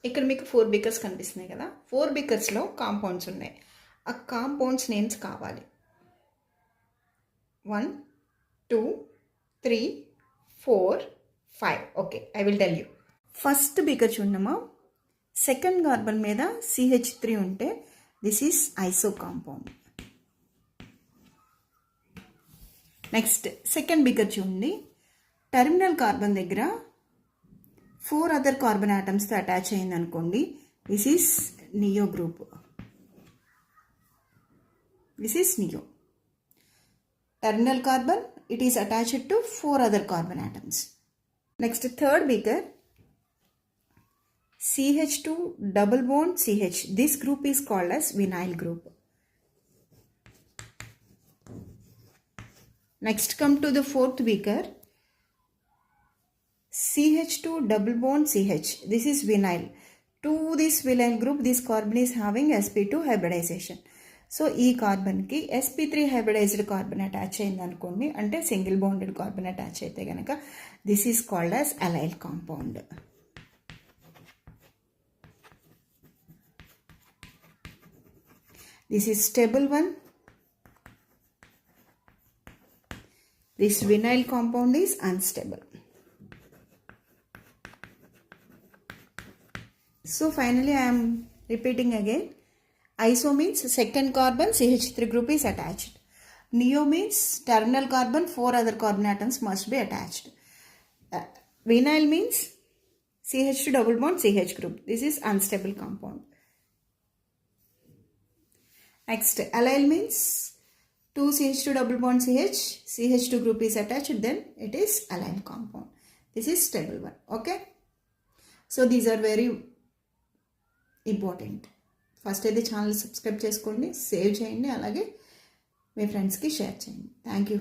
ఇక్కడ మీకు 4 బీకర్స్ కనిపిస్తున్నాయి కదా, 4 బీకర్స్లో కాంపౌండ్స్ ఉన్నాయి. ఆ కాంపౌండ్స్ నేమ్స్ కావాలి. 1 2 3 4 5. Okay, I will tell you. First beaker చూడమ్మా, సెకండ్ కార్బన్ మీద CH3 ఉంటే this is iso compound. Next second beaker చూడండి, టెర్మినల్ కార్బన్ దగ్గర 4 అదర్ కార్బన్ ఆటమ్స్తో అటాచ్ అయింది అనుకోండి, this is neo group. This is neo. Terminal carbon, it is attached to 4 other carbon atoms. Next, third beaker, CH2 double bond CH. This group is called as vinyl group. Next, come to the fourth beaker, CH2 double bond CH. This is vinyl. To this vinyl group, this carbon is having sp2 hybridization. So ఈ కార్బన్కి sp3 hybridised carbon attach అయింది అనుకోండి, అంటే single bonded carbon attach అయితే కనుక this is called as allyl compound. This is stable one. This vinyl compound is unstable. So finally I am repeating again. Iso means second carbon CH3 group is attached. Neo means terminal carbon 4 other carbon atoms must be attached. Vinyl means CH2 double bond CH group. This is unstable compound. Next, allyl means 2 CH2 double bond CH2 group is attached, then it is allyl compound. This is stable one. Okay. So these are very important. First అయితే channel subscribe చేసుకోండి, save చేయండి, అలాగే మీ ఫ్రెండ్స్కి share చేయండి. Thank you.